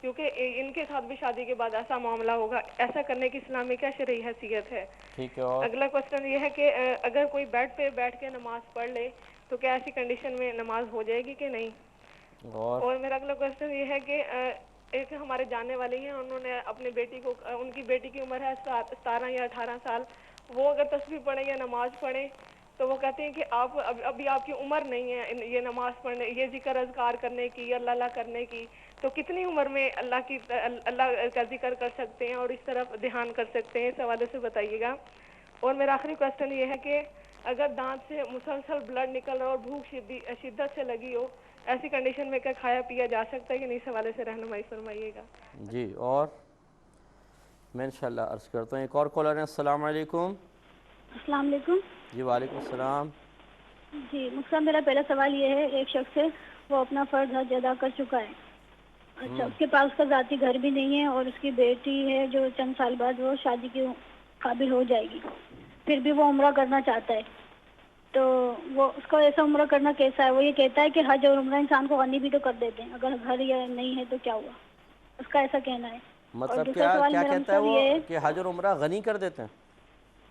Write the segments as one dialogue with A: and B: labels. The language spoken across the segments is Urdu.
A: کیونکہ ان کے ساتھ بھی شادی کے بعد ایسا معاملہ ہوگا، ایسا کرنے کی اسلام میں کیا شرعی حیثیت ہے؟
B: ٹھیک ہے، اور
A: اگلا کوشچن یہ ہے کہ اگر کوئی بیڈ پہ بیٹھ کے نماز پڑھ لے تو کیا ایسی کنڈیشن میں نماز ہو جائے گی کہ نہیں؟ اور میرا اگلا کوشچن یہ ہے کہ ایک ہمارے جاننے والے ہیں، انہوں نے اپنی بیٹی کو، ان کی بیٹی کی عمر ہے 17 یا 18 سال، وہ اگر تسبیح پڑھیں یا نماز پڑھیں تو وہ کہتے ہیں کہ آپ ابھی آپ کی عمر نہیں ہے یہ نماز پڑھنے، یہ ذکر اذکار کرنے کی یا اللہ کرنے کی، تو کتنی عمر میں اللہ کا ذکر کر سکتے ہیں اور اس طرف دھیان کر سکتے ہیں؟ اس حوالے سے بتائیے گا۔ اور میرا آخری کوشچن یہ ہے کہ اگر دانت سے مسلسل بلڈ نکل رہا ہو اور بھوک شدت سے لگی ہو، ایسی کنڈیشن میں کیا کھایا پیا جا سکتا ہے کہ نہیں؟ اس حوالے سے رہنمائی فرمائیے گا۔
B: جی، اور میں انشاءاللہ عرض کرتا ہوں۔ ایک اور کالر ہیں، السلام علیکم۔
C: السلام علیکم۔
B: جی وعلیکم السلام۔
C: جی مقصد میرا پہلا سوال یہ ہے، ایک شخص ہے وہ اپنا فرض حج ادا کر چکا ہے، اچھا اس کے پاس اس کا ذاتی گھر بھی نہیں ہے اور اس کی بیٹی ہے جو چند سال بعد وہ شادی کے قابل ہو جائے گی، پھر بھی وہ عمرہ کرنا چاہتا ہے، تو وہ اس کو ایسا عمرہ کرنا کیسا ہے؟ وہ یہ کہتا ہے کہ حج اور عمرہ انسان کو غنی بھی تو کر دیتے ہیں، اگر گھر یا نہیں ہے تو کیا ہوا؟ اس کا ایسا کہنا ہے۔ اور
B: مطلب
C: دوسرا سوال
B: کیا
C: میرا
B: کہتا ہے
C: مقصد
B: وہ
C: یہ ہے،
B: کہ حج اور عمرہ غنی کر دیتے ہیں؟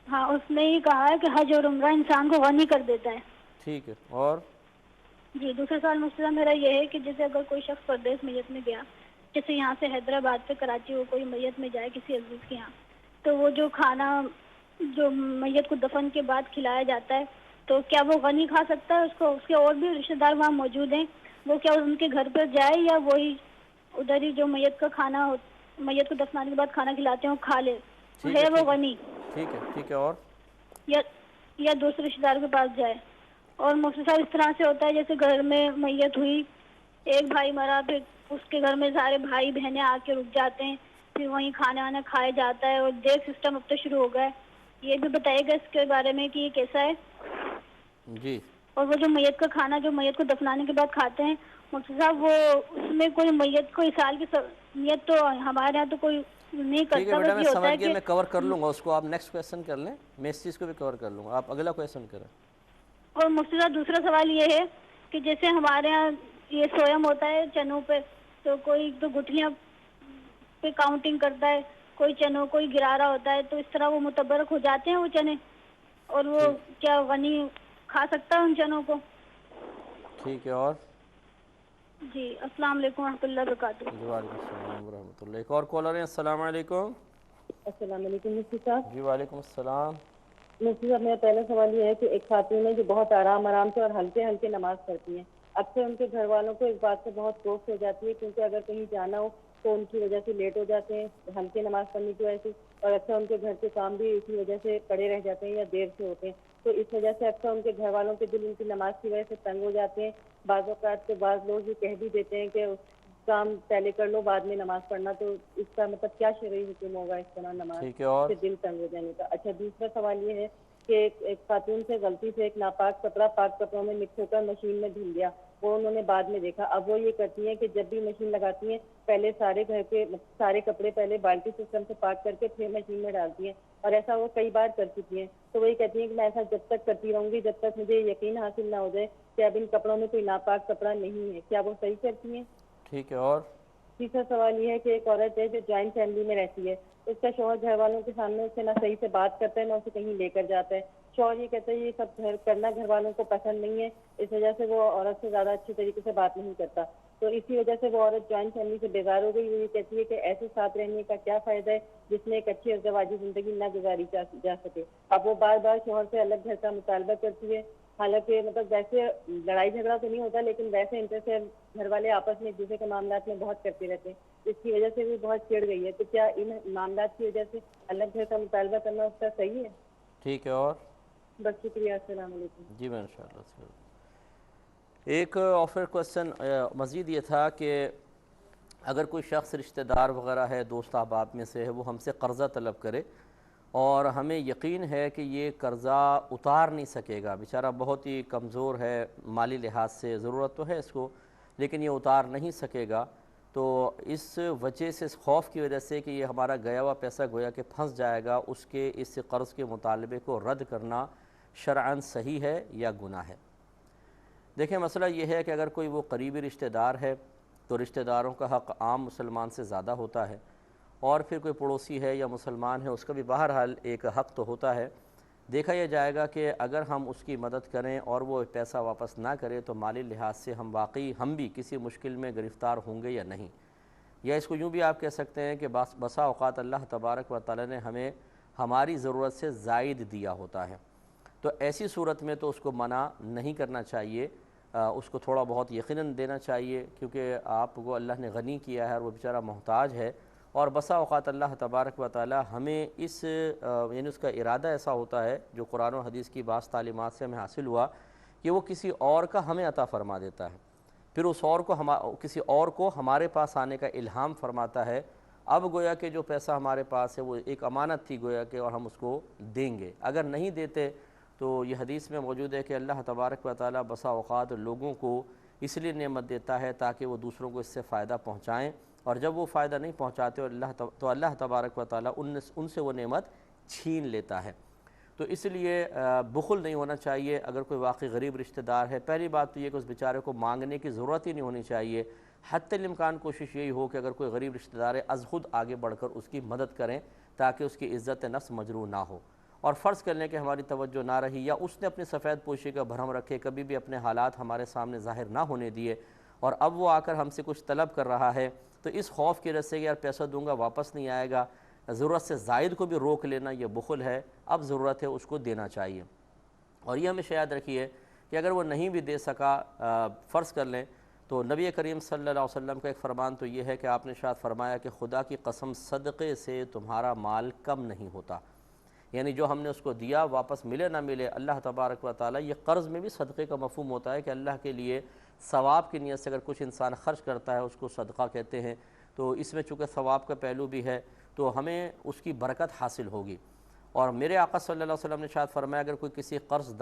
C: ہاں اس نے یہ کہا ہے کہ حج اور عمرہ انسان کو غنی کر دیتا ہے۔
B: ٹھیک ہے، اور
C: جی دوسرا سوال مقصد میرا یہ ہے کہ جیسے اگر کوئی شخص پردیس میت میں گیا، جیسے یہاں سے حیدرآباد سے کراچی وہ کوئی میت میں جائے کسی عزیز کے یہاں، تو وہ جو کھانا جو میت کو دفن کے بعد کھلایا جاتا ہے تو کیا وہ غنی کھا سکتا ہے اس کو؟ اس کے اور بھی رشتہ دار وہاں موجود ہیں، وہ کیا ان کے گھر پر جائے یا وہی ادھر ہی جو میت کا کھانا میت کو دفنانے کے بعد کھانا کھلاتے ہیں وہ کھا لے؟
B: ٹھیک ہے،
C: وہ
B: ٹھیک ہے،
C: غنی
B: ٹھیک ہے، ٹھیک ہے، اور
C: یا دوسرے رشتہ دار کے پاس جائے؟ اور مفتی صاحب اس طرح سے ہوتا ہے جیسے گھر میں میت ہوئی، ایک بھائی مرا، پھر اس کے گھر میں سارے بھائی بہنیں آ کے رک جاتے ہیں، پھر وہیں کھانا وانا کھایا جاتا ہے، اور دیگ سسٹم اب تو شروع ہو گیا ہے، یہ بھی بتائیے گا اس کے بارے میں کہ یہ کیسا ہے؟
B: جی
C: اور وہ جو میت کا کھانا جو میت کو دفنانے کے بعد کھاتے ہیں مفتی صاحب، وہ اس میں کوئی میت کو اسال کی نیت تو ہمارے یہاں تو کوئی نہیں
B: ٹھیک ہے
C: کرتا،
B: بیٹا،
C: بس
B: میں
C: یہ ہوتا
B: سمجھ
C: ہے
B: گیا،
C: کہ
B: میں کور کر لوں گا اس کو، آپ نیکسٹ کویشچن کر لیں، میں اس چیز کو بھی کور کر لوں گا، آپ اگلا کویشچن کریں۔
C: اور مفتی صاحب دوسرا سوال یہ ہے کہ جیسے ہمارے ہاں یہ سویم ہوتا ہے چنوں پہ، تو کوئی تو گٹھلیاں پہ کاؤنٹنگ کرتا ہے، کوئی چنوں کوئی گرارا ہوتا ہے، تو اس طرح وہ متبرک ہو جاتے ہیں وہ چنے، اور وہ
B: ٹھیک
C: کیا غنی کھا سکتا ہے ان چنوں کو؟
B: ٹھیک ہے، اور
C: جی السلام علیکم ورحمۃ اللہ وبرکاتہ۔
B: جی وعلیکم السلام ورحمۃ اللہ۔ ایک اور کالر ہیں، السلام علیکم۔
D: السلام علیکم مفتی صاحب۔
B: جی وعلیکم السلام۔
D: مفتی صاحب میرا پہلا سوال یہ ہے کہ ایک خاتون ہے جو بہت آرام سے اور ہلکے ہلکے نماز پڑھتی ہیں، اکثر ان کے گھر والوں کو اس بات سے بہت کوفت ہو جاتی ہے کیونکہ اگر کہیں جانا ہو تو ان کی وجہ سے لیٹ ہو جاتے ہیں ہلکے نماز پڑھنے کی وجہ سے، اور اکثر ان کے گھر کے کام بھی اسی وجہ سے پڑے رہ جاتے ہیں یا دیر سے ہوتے ہیں، تو اس وجہ سے اکثر ان کے گھر والوں کے دل ان کی نماز کی وجہ سے تنگ ہو جاتے ہیں۔ بعض اوقات تو بعض لوگ یہ کہہ بھی دیتے ہیں کہ کام پہلے کر لو بعد میں نماز پڑھنا، تو اس کا مطلب کیا شرعی حکم ہوگا اس طرح نماز
B: ٹھیک ہے، اور
D: سے دل تنگ ہو جانے کا؟ اچھا دوسرا سوال یہ ہے کہ ایک خاتون سے غلطی سے ایک ناپاک کپڑا پاک کپڑوں میں مکس ہو کر مشین میں دھل گیا، وہ انہوں نے بعد میں دیکھا، اب وہ یہ کرتی ہیں کہ جب بھی مشین لگاتی ہیں پہلے سارے گھر کے سارے کپڑے پہلے بالٹی سسٹم سے پاک کر کے پھر مشین میں ڈالتی ہیں، اور ایسا وہ کئی بار کر چکی ہیں، تو وہی کہتی ہیں کہ میں ایسا جب تک کرتی رہوں گی جب تک مجھے یقین حاصل نہ ہو جائے کہ اب ان کپڑوں میں کوئی ناپاک کپڑا نہیں ہے، کیا وہ صحیح کرتی ہیں؟
B: ٹھیک ہے، اور
D: تیسرا سوال یہ ہے کہ ایک عورت ہے جو جوائنٹ فیملی میں رہتی ہے، اس کا شوہر گھر والوں کے سامنے اس سے نہ صحیح سے بات کرتا ہے نہ اسے کہیں لے کر جاتا ہے، شوہر یہ کہتا ہے یہ سب کرنا گھر والوں کو پسند نہیں ہے، اس وجہ سے وہ عورت سے زیادہ اچھی طریقے سے بات نہیں کرتا، تو اسی وجہ سے وہ عورت جوائنٹ فیملی سے بیزار ہو گئی، وہ یہ کہتی ہے کہ ایسے ساتھ رہنے کا کیا فائدہ ہے جس میں ایک اچھی ازدواجی زندگی نہ گزاری جا سکے۔ اب وہ بار بار شوہر سے الگ گھر کا مطالبہ کرتی ہے، حالانکہ مطلب ویسے لڑائی جھگڑا تو نہیں ہوتا لیکن ویسے انٹرفیئر گھر والے آپس میں ایک دوسرے کے معاملات میں بہت کرتے رہتے ہیں، اس کی وجہ سے بھی بہت چڑ گئی ہے، تو کیا ان معاملات کی وجہ سے الگ گھر کا مطالبہ کرنا اس کا صحیح ہے؟
B: ٹھیک ہے، اور
D: بس شکریہ، السلام علیکم۔
B: جی میں انشاءاللہ سے ایک آفر کویشچن مزید یہ تھا کہ اگر کوئی شخص رشتہ دار وغیرہ ہے دوست احباب میں سے ہے وہ ہم سے قرضہ طلب کرے اور ہمیں یقین ہے کہ یہ قرضہ اتار نہیں سکے گا، بیچارہ بہت ہی کمزور ہے مالی لحاظ سے، ضرورت تو ہے اس کو لیکن یہ اتار نہیں سکے گا، تو اس وجہ سے اس خوف کی وجہ سے کہ یہ ہمارا گیا ہوا پیسہ گویا کہ پھنس جائے گا، اس کے اس قرض کے مطالبے کو رد کرنا شرعاً صحیح ہے یا گناہ ہے؟ دیکھیں مسئلہ یہ ہے کہ اگر کوئی وہ قریبی رشتہ دار ہے تو رشتہ داروں کا حق عام مسلمان سے زیادہ ہوتا ہے، اور پھر کوئی پڑوسی ہے یا مسلمان ہے اس کا بھی بہرحال ایک حق تو ہوتا ہے۔ دیکھا یہ جائے گا کہ اگر ہم اس کی مدد کریں اور وہ پیسہ واپس نہ کرے تو مالی لحاظ سے ہم بھی کسی مشکل میں گرفتار ہوں گے یا نہیں، یا اس کو یوں بھی آپ کہہ سکتے ہیں کہ بسا اوقات اللہ تبارک و تعالی نے ہمیں ہماری ضرورت سے زائد دیا ہوتا ہے، تو ایسی صورت میں تو اس کو منع نہیں کرنا چاہیے، اس کو تھوڑا بہت یقیناً دینا چاہیے، کیونکہ آپ کو اللہ نے غنی کیا ہے اور وہ بیچارہ محتاج ہے، اور بسا اوقات اللہ تبارک و تعالی ہمیں یعنی اس کا ارادہ ایسا ہوتا ہے جو قرآن و حدیث کی بعض تعلیمات سے ہمیں حاصل ہوا کہ وہ کسی اور کا ہمیں عطا فرما دیتا ہے، پھر اس اور کو کسی اور کو ہمارے پاس آنے کا الہام فرماتا ہے۔ اب گویا کہ جو پیسہ ہمارے پاس ہے وہ ایک امانت تھی گویا کہ، اور ہم اس کو دیں گے، اگر نہیں دیتے تو یہ حدیث میں موجود ہے کہ اللہ تبارک و تعالی بسا اوقات لوگوں کو اس لیے نعمت دیتا ہے تاکہ وہ دوسروں کو اس سے فائدہ پہنچائیں، اور جب وہ فائدہ نہیں پہنچاتے تو اللہ تبارک و تعالی ان سے وہ نعمت چھین لیتا ہے۔ تو اس لیے بخل نہیں ہونا چاہیے اگر کوئی واقعی غریب رشتہ دار ہے۔ پہلی بات تو یہ کہ اس بیچارے کو مانگنے کی ضرورت ہی نہیں ہونی چاہیے، حتی الامکان کوشش یہی ہو کہ اگر کوئی غریب رشتہ دار ہے از خود آگے بڑھ کر اس کی مدد کریں تاکہ اس کی عزت نفس مجروح نہ ہو، اور فرض کر لیں کہ ہماری توجہ نہ رہی یا اس نے اپنی سفید پوشی کا بھرم رکھے، کبھی بھی اپنے حالات ہمارے سامنے ظاہر نہ ہونے دیے، اور اب وہ آ کر ہم سے کچھ طلب کر رہا ہے تو اس خوف کی وجہ سے یار پیسہ دوں گا واپس نہیں آئے گا، ضرورت سے زائد کو بھی روک لینا یہ بخل ہے، اب ضرورت ہے اس کو دینا چاہیے۔ اور یہ ہمیشہ یاد رکھیے کہ اگر وہ نہیں بھی دے سکا، فرض کر لیں تو نبی کریم صلی اللہ علیہ وسلم کا ایک فرمان تو یہ ہے کہ آپ نے ارشاد فرمایا کہ خدا کی قسم صدقے سے تمہارا مال کم نہیں ہوتا، یعنی جو ہم نے اس کو دیا واپس ملے نہ ملے، اللہ تبارک و تعالی، یہ قرض میں بھی صدقے کا مفہوم ہوتا ہے کہ اللہ کے لیے ثواب کی نیت سے اگر کچھ انسان خرچ کرتا ہے اس کو صدقہ کہتے ہیں، تو اس میں چونکہ ثواب کا پہلو بھی ہے تو ہمیں اس کی برکت حاصل ہوگی۔ اور میرے آقا صلی اللہ علیہ وسلم نے ارشاد فرمایا اگر کوئی کسی قرض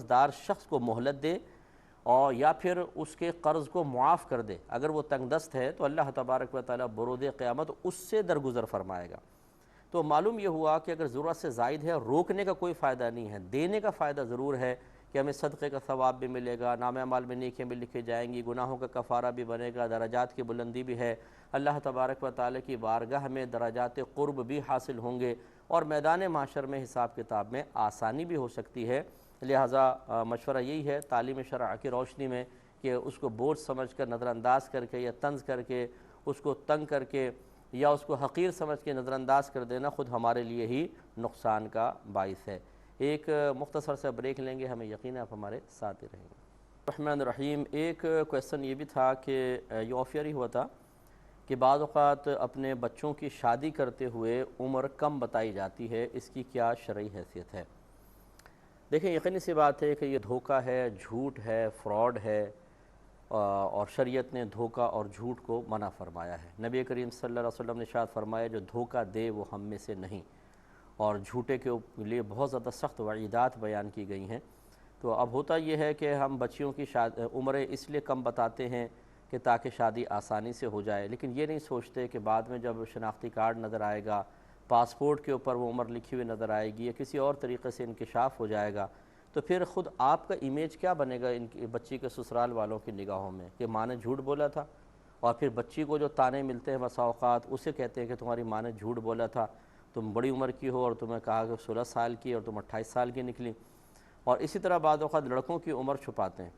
B: دار شخص کو مہلت دے اور یا پھر اس کے قرض کو معاف کر دے، اگر وہ تنگ دست ہے تو اللہ تبارک و تعالی برود قیامت اس سے درگزر فرمائے گا۔ تو معلوم یہ ہوا کہ اگر ضرورت سے زائد ہے روکنے کا کوئی فائدہ نہیں ہے، دینے کا فائدہ ضرور ہے کہ ہمیں صدقے کا ثواب بھی ملے گا، نامہ اعمال میں نیکیاں بھی لکھے جائیں گی، گناہوں کا کفارہ بھی بنے گا، درجات کی بلندی بھی ہے، اللہ تبارک و تعالی کی بارگاہ میں درجات قرب بھی حاصل ہوں گے، اور میدان محشر میں حساب کتاب میں آسانی بھی ہو سکتی ہے۔ لہٰذا مشورہ یہی ہے تعلیم شرع کی روشنی میں کہ اس کو بوجھ سمجھ کر نظر انداز کر کے یا طنز کر کے اس کو تنگ کر کے یا اس کو حقیر سمجھ کے نظر انداز کر دینا خود ہمارے لیے ہی نقصان کا باعث ہے۔ ایک مختصر سا بریک لیں گے، ہمیں یقین ہے آپ ہمارے ساتھ ہی رہیں گے۔ الرحمن الرحیم، ایک کویسچن یہ بھی تھا کہ یہ آف ایئر ہی ہوا تھا کہ بعض اوقات اپنے بچوں کی شادی کرتے ہوئے عمر کم بتائی جاتی ہے، اس کی کیا شرعی حیثیت ہے؟ دیکھیں یقینی سی بات ہے کہ یہ دھوکہ ہے، جھوٹ ہے، فراڈ ہے، اور شریعت نے دھوکہ اور جھوٹ کو منع فرمایا ہے۔ نبی کریم صلی اللہ علیہ وسلم نے ارشاد فرمایا جو دھوکہ دے وہ ہم میں سے نہیں، اور جھوٹے کے لیے بہت زیادہ سخت وعیدات بیان کی گئی ہیں۔ تو اب ہوتا یہ ہے کہ ہم بچیوں کی عمریں اس لیے کم بتاتے ہیں کہ تاکہ شادی آسانی سے ہو جائے، لیکن یہ نہیں سوچتے کہ بعد میں جب شناختی کارڈ نظر آئے گا، پاسپورٹ کے اوپر وہ عمر لکھی ہوئی نظر آئے گی یا کسی اور طریقے سے انکشاف ہو جائے گا، تو پھر خود آپ کا امیج کیا بنے گا ان کی بچی کے سسرال والوں کی نگاہوں میں کہ ماں نے جھوٹ بولا تھا، اور پھر بچی کو جو تانے ملتے ہیں بسا اوقات اسے کہتے ہیں کہ تمہاری ماں نے جھوٹ بولا تھا، تم بڑی عمر کی ہو اور تمہیں کہا کہ 16 سال کی اور تم 28 سال کی نکلی۔ اور اسی طرح بعض اوقات لڑکوں کی عمر چھپاتے ہیں،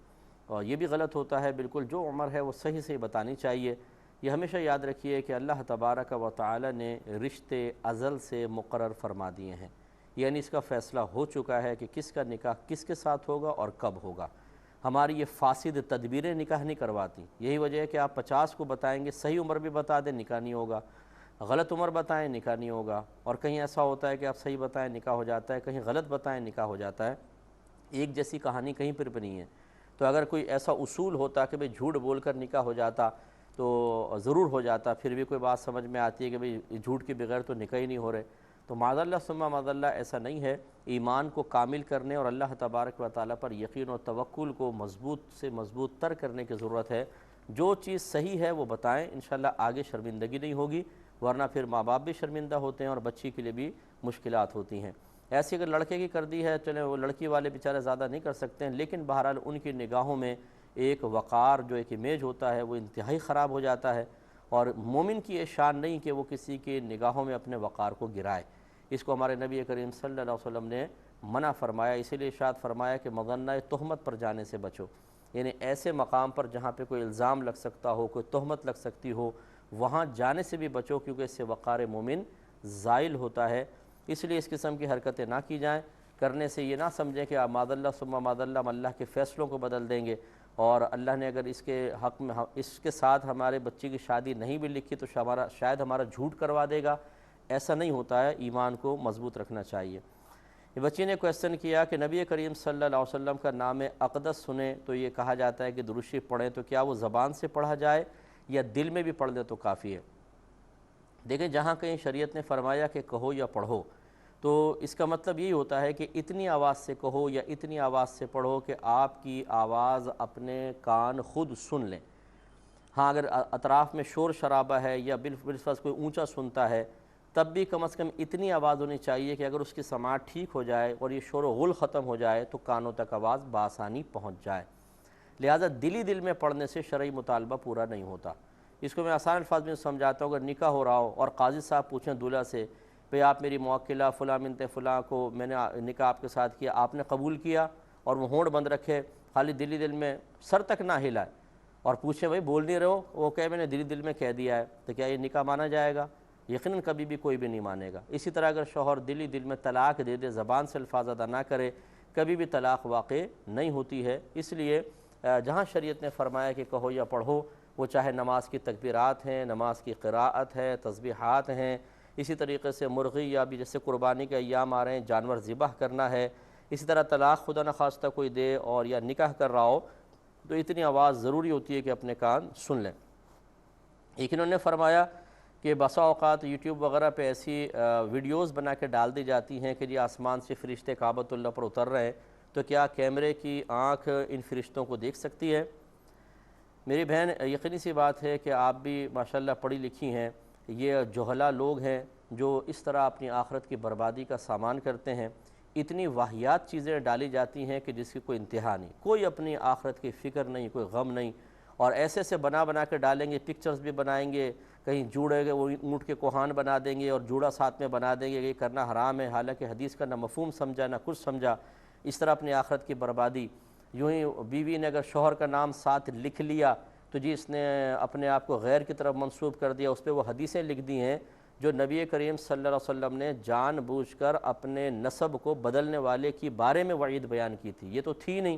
B: اور یہ بھی غلط ہوتا ہے۔ بالکل جو عمر ہے وہ صحیح سے بتانی چاہیے۔ یہ ہمیشہ یاد رکھیے کہ اللہ تبارک و تعالی نے رشتے ازل سے مقرر فرما دیے ہیں، یعنی اس کا فیصلہ ہو چکا ہے کہ کس کا نکاح کس کے ساتھ ہوگا اور کب ہوگا۔ ہماری یہ فاسد تدبیریں نکاح نہیں کرواتی۔ یہی وجہ ہے کہ آپ 50 کو بتائیں گے، صحیح عمر بھی بتا دیں نکاح نہیں ہوگا، غلط عمر بتائیں نکاح نہیں ہوگا، اور کہیں ایسا ہوتا ہے کہ آپ صحیح بتائیں نکاح ہو جاتا ہے، کہیں غلط بتائیں نکاح ہو جاتا ہے۔ ایک جیسی کہانی کہیں پر بھی نہیں ہے۔ تو اگر کوئی ایسا اصول ہوتا کہ بھئی جھوٹ بول کر نکاح ہو جاتا تو ضرور ہو جاتا، پھر بھی کوئی بات سمجھ میں آتی ہے کہ بھئی جھوٹ کے بغیر تو نکاح ہی نہیں ہو رہے، تو معاذ اللہ ثم معاذ اللہ ایسا نہیں ہے۔ ایمان کو کامل کرنے اور اللہ تبارک و تعالیٰ پر یقین و توکل کو مضبوط سے مضبوط تر کرنے کی ضرورت ہے۔ جو چیز صحیح ہے وہ بتائیں، انشاءاللہ آگے شرمندگی نہیں ہوگی، ورنہ پھر ماں باپ بھی شرمندہ ہوتے ہیں اور بچی کے لیے بھی مشکلات ہوتی ہیں۔ ایسی اگر لڑکے کی کر دی ہے، چلیں وہ لڑکی والے بیچارے زیادہ نہیں کر سکتے ہیں، لیکن بہرحال ان کی نگاہوں میں ایک وقار جو ایک امیج ہوتا ہے وہ انتہائی خراب ہو جاتا ہے، اور مومن کی یہ شان نہیں کہ وہ کسی کے نگاہوں میں اپنے وقار کو گرائے۔ اس کو ہمارے نبی کریم صلی اللہ علیہ وسلم نے منع فرمایا، اسی لیے ارشاد فرمایا کہ مظنہ تہمت پر جانے سے بچو، یعنی ایسے مقام پر جہاں پہ کوئی الزام لگ سکتا ہو، کوئی تہمت لگ سکتی ہو، وہاں جانے سے بھی بچو، کیونکہ اس سے وقار مومن زائل ہوتا ہے۔ اس لیے اس قسم کی حرکتیں نہ کی جائیں۔ کرنے سے یہ نہ سمجھیں کہ معاذ اللہ ثم معاذ اللہ ہم اللہ کے فیصلوں کو بدل دیں گے، اور اللہ نے اگر اس کے حق میں اس کے ساتھ ہمارے بچے کی شادی نہیں بھی لکھی تو شاید ہمارا جھوٹ کروا دے گا۔ ایسا نہیں ہوتا ہے، ایمان کو مضبوط رکھنا چاہیے۔ یہ بچی نے کویسچن کیا کہ نبی کریم صلی اللہ علیہ وسلم کا نام اقدس سنیں تو یہ کہا جاتا ہے کہ درود شریف پڑھیں، تو کیا وہ زبان سے پڑھا جائے یا دل میں بھی پڑھ لیں تو کافی ہے؟ دیکھیں، جہاں کہیں شریعت نے فرمایا کہ کہو یا پڑھو، تو اس کا مطلب یہی ہوتا ہے کہ اتنی آواز سے کہو یا اتنی آواز سے پڑھو کہ آپ کی آواز اپنے کان خود سن لیں۔ ہاں، اگر اطراف میں شور شرابہ ہے یا بالفرض کوئی اونچا سنتا ہے، تب بھی کم از کم اتنی آواز ہونی چاہیے کہ اگر اس کی سماعت ٹھیک ہو جائے اور یہ شور و غل ختم ہو جائے تو کانوں تک آواز بآسانی پہنچ جائے۔ لہٰذا دل میں پڑھنے سے شرعی مطالبہ پورا نہیں ہوتا۔ اس کو میں آسان الفاظ میں سمجھاتا ہوں۔ اگر نکاح ہو رہا ہو اور قاضی صاحب پوچھیں دولہا سے، بھئی آپ میری موکلہ فلاں بنت فلاں کو میں نے نکاح آپ کے ساتھ کیا، آپ نے قبول کیا، اور وہ ہونٹ بند رکھے، خالی دل میں سر تک نہ ہلائے، اور پوچھیں بھئی بول نہیں رہے ہو، وہ کہے میں نے دل میں کہہ دیا ہے، تو کیا یہ نکاح مانا جائے گا؟ یقیناً کبھی بھی کوئی بھی نہیں مانے گا۔ اسی طرح اگر شوہر دل میں طلاق دے دے، زبان سے الفاظ ادا نہ کرے، کبھی بھی طلاق واقع نہیں ہوتی ہے۔ اس لیے جہاں شریعت نے فرمایا کہ کہو یا پڑھو، وہ چاہے نماز کی تکبیرات ہیں، نماز کی قراءت ہے، تسبیحات ہیں، اسی طریقے سے مرغی یا بھی جیسے قربانی کے ایام آ رہے ہیں جانور ذبح کرنا ہے، اسی طرح طلاق خدا نخواستہ کوئی دے اور یا نکاح کر رہا ہو، تو اتنی آواز ضروری ہوتی ہے کہ اپنے کان سن لیں۔ ایک انہوں نے فرمایا کہ بسا اوقات یوٹیوب وغیرہ پہ ایسی ویڈیوز بنا کے ڈال دی جاتی ہیں کہ جی آسمان سے فرشتے کعبۃ اللہ پر اتر رہے ہیں، تو کیا کیمرے کی آنکھ ان فرشتوں کو دیکھ سکتی ہے؟ میری بہن، یقینی سی بات ہے کہ آپ بھی ماشاءاللہ پڑھی لکھی ہیں، یہ جہلا لوگ ہیں جو اس طرح اپنی آخرت کی بربادی کا سامان کرتے ہیں۔ اتنی واہیات چیزیں ڈالی جاتی ہیں کہ جس کی کوئی انتہا نہیں، کوئی اپنی آخرت کی فکر نہیں، کوئی غم نہیں، اور ایسے بنا کے ڈالیں گے، پکچرز بھی بنائیں گے، کہیں جوڑے گے وہ اونٹ کے کوہان بنا دیں گے اور جوڑا ساتھ میں بنا دیں گے، یہ کرنا حرام ہے، حالانکہ حدیث کا نہ مفہوم سمجھا نہ کچھ سمجھا۔ اس طرح اپنی آخرت کی بربادی۔ یوں ہی بیوی نے اگر شوہر کا نام ساتھ لکھ لیا تو جی اس نے اپنے آپ کو غیر کی طرف منسوب کر دیا، اس پہ وہ حدیثیں لکھ دی ہیں جو نبی کریم صلی اللہ علیہ وسلم نے جان بوجھ کر اپنے نسب کو بدلنے والے کی بارے میں وعید بیان کی تھی۔ یہ تو تھی نہیں۔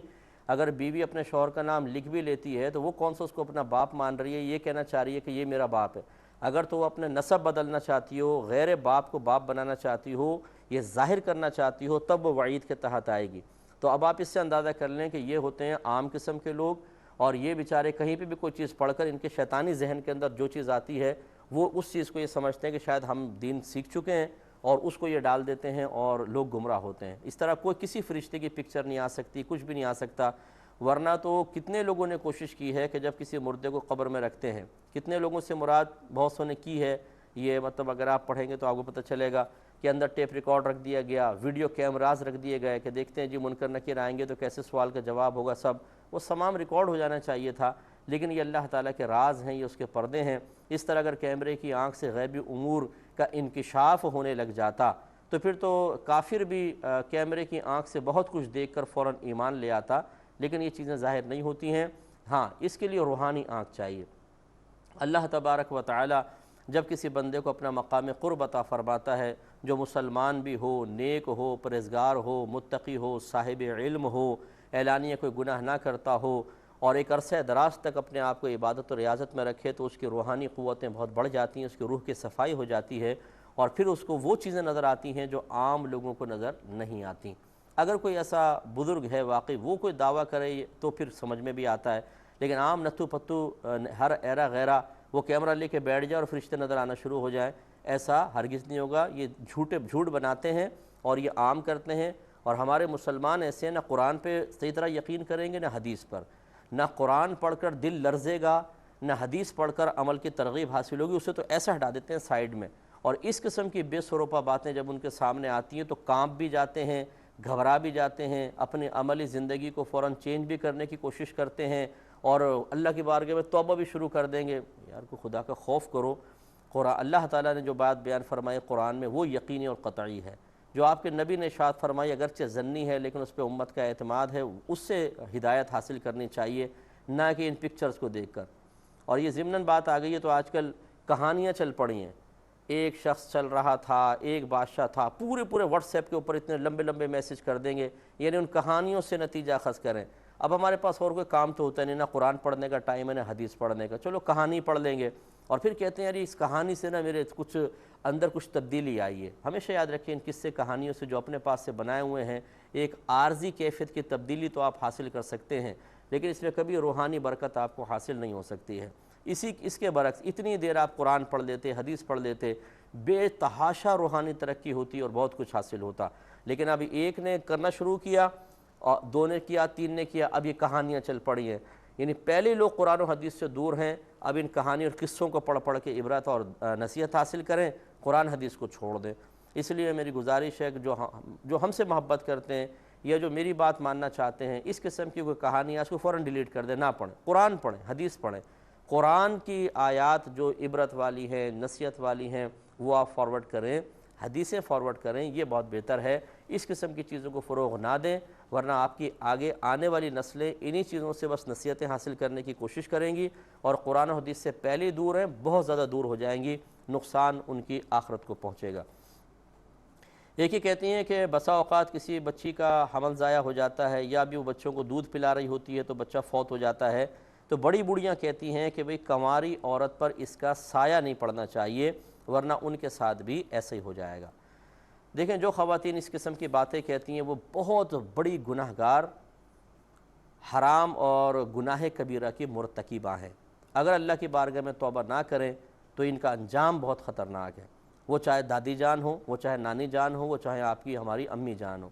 B: اگر بیوی اپنے شوہر کا نام لکھ بھی لیتی ہے تو وہ کون سا اس کو اپنا باپ مان رہی ہے، یہ کہنا چاہ رہی ہے کہ یہ میرا باپ ہے۔ اگر تو وہ اپنے نسب بدلنا چاہتی ہو، غیر باپ کو باپ بنانا چاہتی ہو، یہ ظاہر کرنا چاہتی ہو، تب وہ وعید کے تحت آئے گی۔ تو اب آپ اس سے اندازہ کر لیں کہ یہ ہوتے ہیں عام قسم کے لوگ، اور یہ بیچارے کہیں پہ بھی کوئی چیز پڑھ کر ان کے شیطانی ذہن کے اندر جو چیز آتی ہے وہ اس چیز کو یہ سمجھتے ہیں کہ شاید ہم دین سیکھ چکے ہیں، اور اس کو یہ ڈال دیتے ہیں اور لوگ گمراہ ہوتے ہیں۔ اس طرح کوئی کسی فرشتے کی پکچر نہیں آ سکتی، کچھ بھی نہیں آ سکتا، ورنہ تو کتنے لوگوں نے کوشش کی ہے کہ جب کسی مردے کو قبر میں رکھتے ہیں، کتنے لوگوں سے مراد بہت سو نے کی ہے یہ، مطلب اگر آپ پڑھیں گے تو آپ کو پتہ چلے گا کہ اندر ٹیپ ریکارڈ رکھ دیا گیا، ویڈیو کیمراز رکھ دیے گئے کہ دیکھتے ہیں جی منکر نکیر آئیں گے تو کیسے سوال کا جواب ہوگا، سب وہ تمام ریکارڈ ہو جانا چاہیے تھا، لیکن یہ اللہ تعالیٰ کے راز ہیں، یہ اس کے پردے ہیں۔ اس طرح اگر کیمرے کی آنکھ سے غیبی امور کا انکشاف ہونے لگ جاتا تو پھر تو کافر بھی کیمرے کی آنکھ سے بہت کچھ دیکھ کر فوراً ایمان لے آتا، لیکن یہ چیزیں ظاہر نہیں ہوتی ہیں۔ ہاں، اس کے لیے روحانی آنکھ چاہیے۔ اللہ تبارک و تعالی جب کسی بندے کو اپنا مقام قرب عطا فرماتا ہے، جو مسلمان بھی ہو، نیک ہو، پرہیزگار ہو، متقی ہو، صاحب علم ہو، اعلانیہ کوئی گناہ نہ کرتا ہو، اور ایک عرصہ دراز تک اپنے آپ کو عبادت و ریاضت میں رکھے، تو اس کی روحانی قوتیں بہت بڑھ جاتی ہیں، اس کی روح کی صفائی ہو جاتی ہے، اور پھر اس کو وہ چیزیں نظر آتی ہیں جو عام لوگوں کو نظر نہیں آتی۔ اگر کوئی ایسا بزرگ ہے واقعی وہ کوئی دعویٰ کرے تو پھر سمجھ میں بھی آتا ہے، لیکن عام نتھو پتو ہر ایرا غیرہ وہ کیمرہ لے کے بیٹھ جائے اور فرشتے نظر آنا شروع ہو جائے، ایسا ہرگز نہیں ہوگا۔ یہ جھوٹ بناتے ہیں اور یہ عام کرتے ہیں، اور ہمارے مسلمان ایسے نہ قرآن پہ صحیح طرح یقین کریں گے نہ حدیث پر، نہ قرآن پڑھ کر دل لرزے گا، نہ حدیث پڑھ کر عمل کی ترغیب حاصل ہوگی، اسے تو ایسا ہٹا دیتے ہیں سائیڈ میں، اور اس قسم کی بے سروپا باتیں جب ان کے سامنے آتی ہیں تو کانپ بھی جاتے ہیں، گھبرا بھی جاتے ہیں، اپنی عملی زندگی کو فوراً چینج بھی کرنے کی کوشش کرتے ہیں، اور اللہ کی بارگاہ میں توبہ بھی شروع کر دیں گے. یار کو خدا کا خوف کرو. قرآن اللہ تعالیٰ نے جو بات بیان فرمائی قرآن میں وہ یقینی اور قطعی ہے. جو آپ کے نبی نے ارشاد فرمائی اگرچہ ضنی ہے لیکن اس پہ امت کا اعتماد ہے, اس سے ہدایت حاصل کرنی چاہیے, نہ کہ ان پکچرز کو دیکھ کر. اور یہ ضمناً بات آ گئی ہے تو آج کل کہانیاں چل پڑی ہیں. ایک شخص چل رہا تھا, ایک بادشاہ تھا, پورے واٹس ایپ کے اوپر اتنے لمبے لمبے میسج کر دیں گے, یعنی ان کہانیوں سے نتیجہ اخذ کریں. اب ہمارے پاس اور کوئی کام تو ہوتا نہیں, نہ قرآن پڑھنے کا ٹائم ہے نہ حدیث پڑھنے کا, چلو کہانی پڑھ لیں گے. اور پھر کہتے ہیں یار اس کہانی سے نا میرے کچھ اندر کچھ تبدیلی آئی ہے. ہمیشہ یاد رکھیں ان قصے کہانیوں سے جو اپنے پاس سے بنائے ہوئے ہیں ایک عارضی کیفیت کی تبدیلی تو آپ حاصل کر سکتے ہیں, لیکن اس میں کبھی روحانی برکت آپ کو حاصل نہیں ہو سکتی ہے. اس کے برعکس اتنی دیر آپ قرآن پڑھ لیتے, حدیث پڑھ لیتے, بے تحاشا روحانی ترقی ہوتی اور بہت کچھ حاصل ہوتا. لیکن ابھی ایک نے کرنا شروع کیا, اور 2 نے کیا, 3 نے کیا, اب یہ کہانیاں چل پڑی ہیں. یعنی پہلے لوگ قرآن و حدیث سے دور ہیں, اب ان کہانی اور قصوں کو پڑھ کے عبرت اور نصیحت حاصل کریں, قرآن حدیث کو چھوڑ دیں. اس لیے میری گزارش ہے کہ جو ہم سے محبت کرتے ہیں یا جو میری بات ماننا چاہتے ہیں, اس قسم کی کوئی کہانی ہے اس کو فوراً ڈیلیٹ کر دیں, نہ پڑھیں. قرآن پڑھیں, حدیث پڑھیں. قرآن کی آیات جو عبرت والی ہیں, نصیحت والی ہیں, وہ آپ فارورڈ کریں, حدیثیں فارورڈ کریں, یہ بہت بہتر ہے. اس قسم کی چیزوں کو فروغ نہ دیں, ورنہ آپ کی آگے آنے والی نسلیں انہی چیزوں سے بس نصیحتیں حاصل کرنے کی کوشش کریں گی اور قرآن و حدیث سے پہلے دور ہیں, بہت زیادہ دور ہو جائیں گی, نقصان ان کی آخرت کو پہنچے گا. ایک ہی کہتی ہیں کہ بسا اوقات کسی بچی کا حمل ضائع ہو جاتا ہے, یا بھی وہ بچوں کو دودھ پلا رہی ہوتی ہے تو بچہ فوت ہو جاتا ہے, تو بڑی بوڑھیاں کہتی ہیں کہ بھئی کنواری عورت پر اس کا سایہ نہیں پڑنا چاہیے, ورنہ ان کے ساتھ بھی ایسے ہی ہو جائے گا. دیکھیں جو خواتین اس قسم کی باتیں کہتی ہیں وہ بہت بڑی گناہگار, حرام اور گناہ کبیرہ کی مرتکبہ ہیں. اگر اللہ کی بارگاہ میں توبہ نہ کریں تو ان کا انجام بہت خطرناک ہے. وہ چاہے دادی جان ہو, وہ چاہے نانی جان ہو, وہ چاہے آپ کی ہماری امی جان ہو,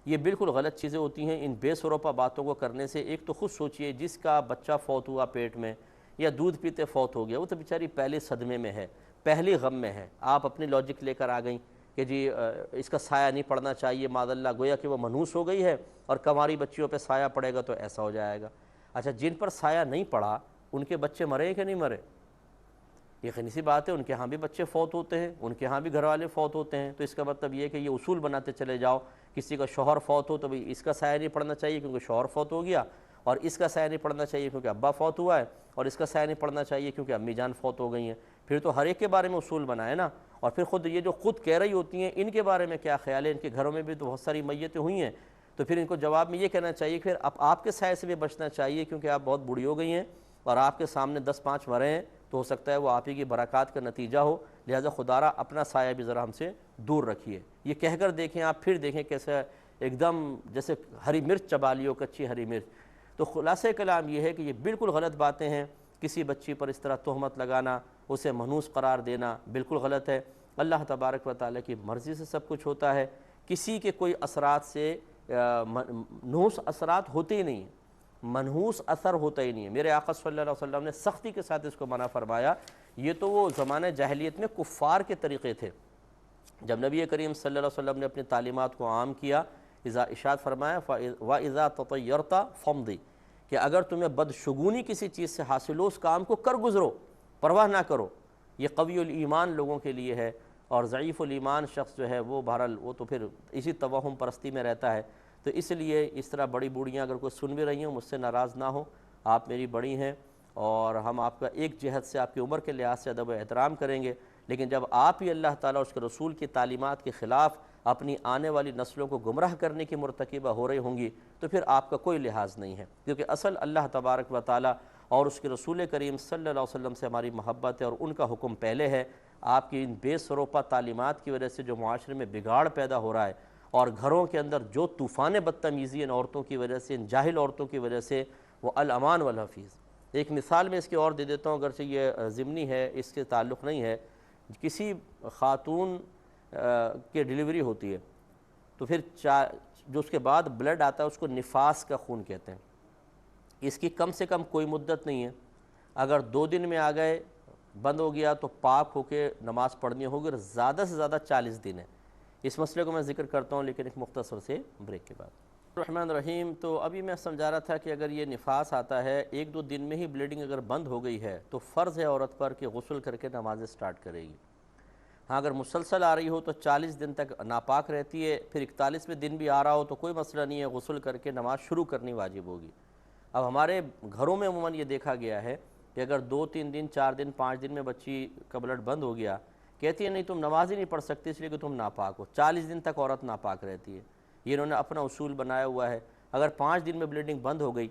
B: یہ بالکل غلط چیزیں ہوتی ہیں. ان بے سروپا باتوں کو کرنے سے ایک تو خود سوچئے جس کا بچہ فوت ہوا پیٹ میں یا دودھ پیتے فوت ہو گیا, وہ تو بیچاری پہلے صدمے میں ہے, پہلی غم میں ہے. آپ اپنی لاجک لے کر آ گئیں کہ جی اس کا سایہ نہیں پڑنا چاہیے, معاذ اللہ, گویا کہ وہ منحوس ہو گئی ہے اور کنواری بچیوں پہ سایہ پڑے گا تو ایسا ہو جائے گا. اچھا جن پر سایہ نہیں پڑا ان کے بچے مرے کہ نہیں مرے؟ یقینی سی بات ہے ان کے ہاں بھی بچے فوت ہوتے ہیں, ان کے ہاں بھی گھر والے فوت ہوتے ہیں. تو اس کا مطلب یہ ہے کہ یہ اصول بناتے چلے جاؤ, کسی کا شوہر فوت ہو تو بھئی اس کا سایہ نہیں پڑنا چاہیے کیونکہ شوہر فوت ہو گیا, اور اس کا سایہ نہیں پڑنا چاہیے کیونکہ ابا فوت ہوا ہے, اور اس کا سایہ نہیں پڑنا چاہیے کیونکہ امی جان فوت ہو گئی ہیں. پھر تو ہر ایک کے بارے میں اصول بنائے نا. اور پھر خود یہ جو خود کہہ رہی ہوتی ہیں ان کے بارے میں کیا خیال ہے؟ ان کے گھروں میں بھی تو بہت ساری میتیں ہوئی ہیں, تو پھر ان کو جواب میں یہ کہنا چاہیے کہ پھر آپ کے سایہ سے بھی بچنا چاہیے کیونکہ آپ بہت بوڑھی ہو گئی ہیں اور آپ کے سامنے 10-5 مرے ہیں, تو ہو سکتا ہے وہ آپ ہی کی برکات کا نتیجہ ہو, لہٰذا خدا را اپنا سایہ بھی ذرا ہم سے دور رکھیے. یہ کہہ کر دیکھیں آپ, پھر دیکھیں کیسے ایک دم جیسے ہری مرچ چبا لیو, کچی ہری مرچ. تو خلاصہ کلام یہ ہے کہ یہ بالکل غلط باتیں ہیں. کسی بچی پر اس طرح تہمت لگانا, اسے منحوس قرار دینا بالکل غلط ہے. اللہ تبارک و تعالیٰ کی مرضی سے سب کچھ ہوتا ہے. کسی کے کوئی اثرات سے منحوس اثرات ہوتے ہی نہیں ہیں, منحوس اثر ہوتا ہی نہیں ہے. میرے آقا صلی اللہ علیہ وسلم نے سختی کے ساتھ اس کو منع فرمایا. یہ تو وہ زمانہ جاہلیت میں کفار کے طریقے تھے. جب نبی کریم صلی اللہ علیہ وسلم نے اپنی تعلیمات کو عام کیا, ارشاد فرمایا وَإِذَا تَطَيَّرْتَ فَمْضِ, کہ اگر تمہیں بدشگونی کسی چیز سے حاصل ہو اس کام کو کر گزرو, پرواہ نہ کرو. یہ قوی الایمان لوگوں کے لیے ہے, اور ضعیف الایمان شخص جو ہے وہ بہرحال وہ تو پھر اسی توہم پرستی میں رہتا ہے. تو اس لیے اس طرح بڑی بوڑھیاں اگر کوئی سن بھی رہی ہوں, مجھ سے ناراض نہ ہو, آپ میری بڑی ہیں اور ہم آپ کا ایک جہت سے آپ کی عمر کے لحاظ سے ادب و احترام کریں گے, لیکن جب آپ ہی اللہ تعالیٰ اور اس کے رسول کی تعلیمات کے خلاف اپنی آنے والی نسلوں کو گمراہ کرنے کی مرتکبہ ہو رہی ہوں گی تو پھر آپ کا کوئی لحاظ نہیں ہے. کیونکہ اصل اللہ تبارک و تعالیٰ اور اس کے رسول کریم صلی اللہ علیہ وسلم سے ہماری محبت ہے اور ان کا حکم پہلے ہے. آپ کی ان بے سروپا تعلیمات کی وجہ سے جو معاشرے میں بگاڑ پیدا ہو رہا ہے اور گھروں کے اندر جو طوفان بدتمیزی ان عورتوں کی وجہ سے, ان جاہل عورتوں کی وجہ سے, وہ الامان والحفیظ. ایک مثال میں اس کی اور دے دیتا ہوں, اگرچہ یہ ضمنی ہے, اس کے تعلق نہیں ہے. کسی خاتون کے ڈیلیوری ہوتی ہے تو پھر جو اس کے بعد بلڈ آتا ہے اس کو نفاس کا خون کہتے ہیں. اس کی کم سے کم کوئی مدت نہیں ہے. اگر 2 دن میں آ گئے, بند ہو گیا تو پاک ہو کے نماز پڑھنی ہوگی, اور زیادہ سے زیادہ 40 دن ہے. اس مسئلے کو میں ذکر کرتا ہوں لیکن ایک مختصر سے بریک کے بعد. الرحمن الرحیم۔ تو ابھی میں سمجھا رہا تھا کہ اگر یہ نفاس آتا ہے 1-2 دن میں ہی بلیڈنگ اگر بند ہو گئی ہے تو فرض ہے عورت پر کہ غسل کر کے نمازیں سٹارٹ کرے گی۔ ہاں اگر مسلسل آ رہی ہو تو 40 دن تک ناپاک رہتی ہے، پھر 41ویں دن بھی آ رہا ہو تو کوئی مسئلہ نہیں ہے، غسل کر کے نماز شروع کرنی واجب ہوگی۔ اب ہمارے گھروں میں عموماً یہ دیکھا گیا ہے کہ اگر 2-3 دن 4 دن 5 دن میں بچی کا بلڈ بند ہو گیا، کہتی ہے نہیں تم نماز ہی نہیں پڑھ سکتی اس لیے کہ تم ناپاک ہو۔ 40 دن تک عورت ناپاک رہتی ہے، یہ انہوں نے اپنا اصول بنایا ہوا ہے۔ اگر 5 دن میں بلیڈنگ بند ہو گئی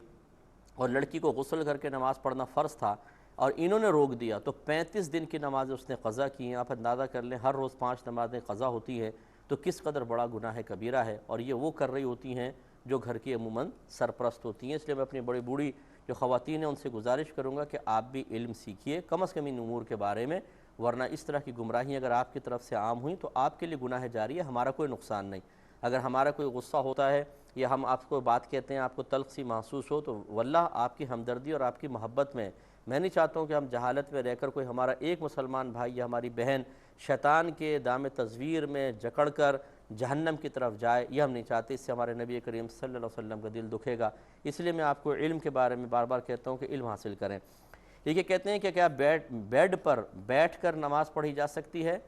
B: اور لڑکی کو غسل کر کے نماز پڑھنا فرض تھا اور انہوں نے روک دیا تو 35 دن کی نمازیں اس نے قضا کی ہیں۔ آپ اندازہ کر لیں ہر روز 5 نمازیں قضا ہوتی ہیں تو کس قدر بڑا گناہ کبیرہ ہے، اور یہ وہ کر رہی ہوتی ہیں جو گھر کی عموماً سرپرست ہوتی ہیں۔ اس لیے میں اپنی بڑی بوڑھی جو خواتین ہیں ان سے گزارش کروں گا کہ آپ بھی علم سیکھیے کم از کم ان امور کے بارے میں، ورنہ اس طرح کی گمراہی اگر آپ کی طرف سے عام ہوئیں تو آپ کے لیے گناہ جاری ہے، ہمارا کوئی نقصان نہیں۔ اگر ہمارا کوئی غصہ ہوتا ہے یا ہم آپ کو بات کہتے ہیں آپ کو تلخ سی محسوس ہو تو واللہ آپ کی ہمدردی اور آپ کی محبت میں نہیں چاہتا ہوں کہ ہم جہالت میں رہ کر کوئی ہمارا ایک مسلمان بھائی یا ہماری بہن شیطان کے دام تزویر میں جکڑ کر جہنم کی طرف جائے، یہ ہم نہیں چاہتے، اس سے ہمارے نبی کریم صلی اللہ علیہ وسلم کا دل دکھے گا۔ اس لیے میں آپ کو علم کے بارے میں بار بار کہتا ہوں کہ علم حاصل کریں۔ یہ کہتے ہیں کہ کیا بیڈ پر بیٹھ کر نماز پڑھی جا سکتی ہے؟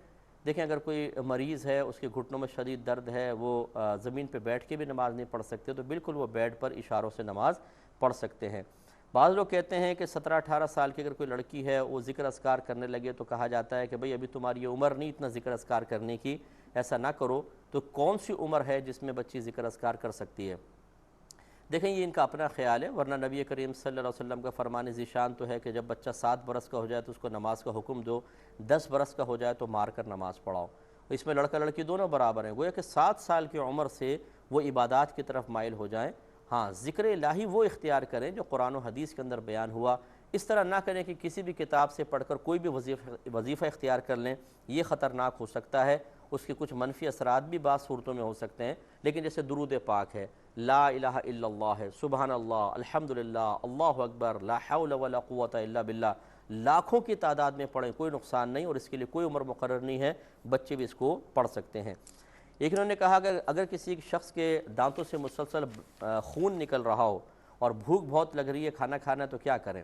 B: دیکھیں اگر کوئی مریض ہے اس کے گھٹنوں میں شدید درد ہے، وہ زمین پہ بیٹھ کے بھی نماز نہیں پڑھ سکتے تو بالکل وہ بیڈ پر اشاروں سے نماز پڑھ سکتے ہیں۔ بعض لوگ کہتے ہیں کہ 17-18 سال کی اگر کوئی لڑکی ہے وہ ذکر اذکار کرنے لگے تو کہا جاتا ہے کہ بھئی ابھی تمہاری یہ عمر نہیں اتنا ذکر اذکار کرنے کی، ایسا نہ کرو۔ تو کون سی عمر ہے جس میں بچی ذکر اذکار کر سکتی ہے؟ دیکھیں یہ ان کا اپنا خیال ہے، ورنہ نبی کریم صلی اللہ علیہ وسلم کا فرمان ذیشان تو ہے کہ جب بچہ 7 برس کا ہو جائے تو اس کو نماز کا حکم دو، 10 برس کا ہو جائے تو مار کر نماز پڑھاؤ۔ اس میں لڑکا لڑکی دونوں برابر ہیں، گویا کہ 7 سال کی عمر سے وہ عبادات کی طرف مائل ہو جائیں۔ ہاں ذکر الہی وہ اختیار کریں جو قرآن و حدیث کے اندر بیان ہوا، اس طرح نہ کریں کہ کسی بھی کتاب سے پڑھ کر کوئی بھی وظیفہ اختیار کر لیں، یہ خطرناک ہو سکتا ہے۔ اس کے کچھ منفی اثرات بھی بعض صورتوں میں ہو سکتے ہیں، لیکن جیسے درود پاک ہے، لا الہ الا اللہ ہے، سبحان اللہ، الحمدللہ، اللہ اکبر، لا حول ولا قوت الا باللہ، لاکھوں کی تعداد میں پڑھیں، کوئی نقصان نہیں، اور اس کے لیے کوئی عمر مقرر نہیں ہے، بچے بھی اس کو پڑھ سکتے ہیں۔ ایک انہوں نے کہا کہ اگر کسی شخص کے دانتوں سے مسلسل خون نکل رہا ہو اور بھوک بہت لگ رہی ہے، کھانا کھانا ہے تو کیا کریں؟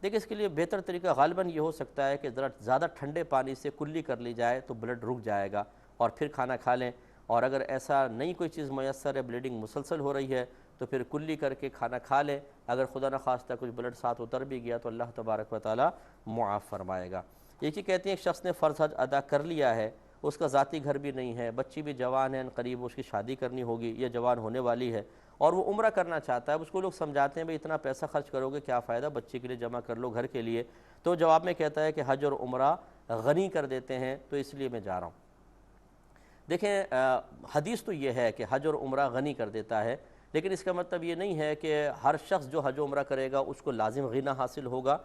B: دیکھیں اس کے لیے بہتر طریقہ غالباً یہ ہو سکتا ہے کہ ذرا زیادہ ٹھنڈے پانی سے کلی کر لی جائے تو بلڈ رک جائے گا اور پھر کھانا کھا لیں، اور اگر ایسا نہیں کوئی چیز میسر ہے، بلیڈنگ مسلسل ہو رہی ہے تو پھر کلی کر کے کھانا کھا لیں۔ اگر خدا نخواستہ کچھ بلڈ ساتھ اتر بھی گیا تو اللہ تبارک و تعالی معاف فرمائے گا۔ یہ کہتے ہیں ایک شخص نے فرض حج ادا کر لیا ہے، اس کا ذاتی گھر بھی نہیں ہے، بچی بھی جوان ہے، قریب اس کی شادی کرنی ہوگی یا جوان ہونے والی ہے اور وہ عمرہ کرنا چاہتا ہے، اس کو لوگ سمجھاتے ہیں بھئی اتنا پیسہ خرچ کرو گے کیا فائدہ، بچے کے لیے جمع کر لو گھر کے لیے، تو جواب میں کہتا ہے کہ حج اور عمرہ غنی کر دیتے ہیں تو اس لیے میں جا رہا ہوں۔ دیکھیں حدیث تو یہ ہے کہ حج اور عمرہ غنی کر دیتا ہے، لیکن اس کا مطلب یہ نہیں ہے کہ ہر شخص جو حج و عمرہ کرے گا اس کو لازم غنی حاصل ہوگا،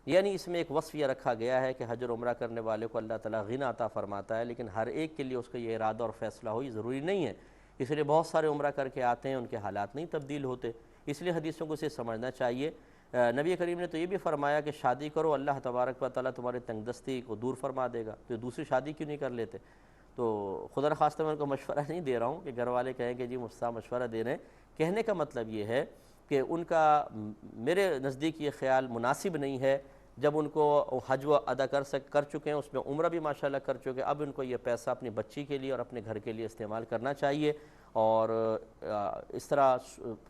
B: یعنی اس میں ایک وصف یہ رکھا گیا ہے کہ حج اور عمرہ کرنے والے کو اللہ تعالیٰ غنی عطا فرماتا ہے، لیکن ہر ایک کے لیے اس کا یہ ارادہ اور فیصلہ ہو یہ ضروری نہیں ہے۔ اس لیے بہت سارے عمرہ کر کے آتے ہیں، ان کے حالات نہیں تبدیل ہوتے، اس لیے حدیثوں کو اسے سمجھنا چاہیے۔ نبی کریم نے تو یہ بھی فرمایا کہ شادی کرو، اللہ تبارک و تعالیٰ تمہاری تنگ دستی کو دور فرما دے گا، تو دوسری شادی کیوں نہیں کر لیتے؟ تو خدا نخواستہ میں ان کو مشورہ نہیں دے رہا ہوں کہ گھر والے کہیں کہ جی مجھ سے مشورہ دے رہے ہیں، کہنے کا مطلب یہ ہے کہ ان کا میرے نزدیک یہ خیال مناسب نہیں ہے، جب ان کو حج و ادا کر چکے ہیں، اس میں عمرہ بھی ماشاءاللہ کر چکے، اب ان کو یہ پیسہ اپنی بچی کے لیے اور اپنے گھر کے لیے استعمال کرنا چاہیے، اور اس طرح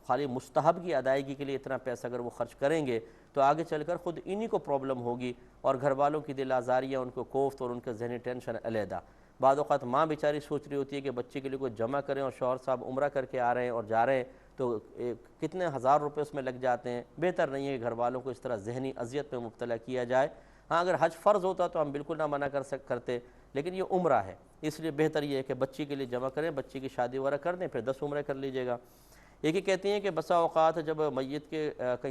B: خالی مستحب کی ادائیگی کے لیے اتنا پیسہ اگر وہ خرچ کریں گے تو آگے چل کر خود انہی کو پرابلم ہوگی، اور گھر والوں کی دل آزاریاں، ان کو کوفت اور ان کا ذہنی ٹینشن علیحدہ۔ بعض اوقات ماں بیچاری سوچ رہی ہوتی ہے کہ بچے کے لیے کوئی جمع کریں، اور شوہر صاحب عمرہ کر کے آ رہے ہیں اور جا رہے ہیں تو کتنے ہزار روپے اس میں لگ جاتے ہیں۔ بہتر نہیں ہے کہ گھر والوں کو اس طرح ذہنی اذیت میں مبتلا کیا جائے۔ ہاں اگر حج فرض ہوتا تو ہم بالکل نہ منع کرتے، لیکن یہ عمرہ ہے، اس لیے بہتر یہ ہے کہ بچی کے لیے جمع کریں، بچی کی شادی وغیرہ کر دیں، پھر 10 عمرے کر لیجیے گا۔ یہ کہتے ہیں کہ بسا اوقات جب میت کے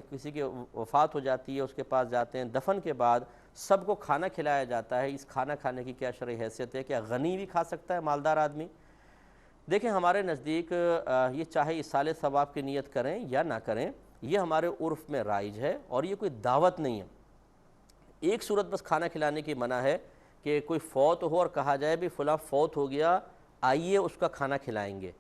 B: کسی کی وفات ہو جاتی ہے، اس کے پاس جاتے ہیں، دفن کے بعد سب کو کھانا کھلایا جاتا ہے، اس کھانا کھانے کی کیا شرعی حیثیت ہے؟ کیا غنی بھی کھا سکتا ہے، مالدار آدمی؟ دیکھیں ہمارے نزدیک یہ چاہے اصالِ ثواب کی نیت کریں یا نہ کریں، یہ ہمارے عرف میں رائج ہے اور یہ کوئی دعوت نہیں ہے۔ ایک صورت بس کھانا کھلانے کی منع ہے کہ کوئی فوت ہو اور کہا جائے بھی فلاں فوت ہو گیا، آئیے اس کا کھانا کھلائیں گے،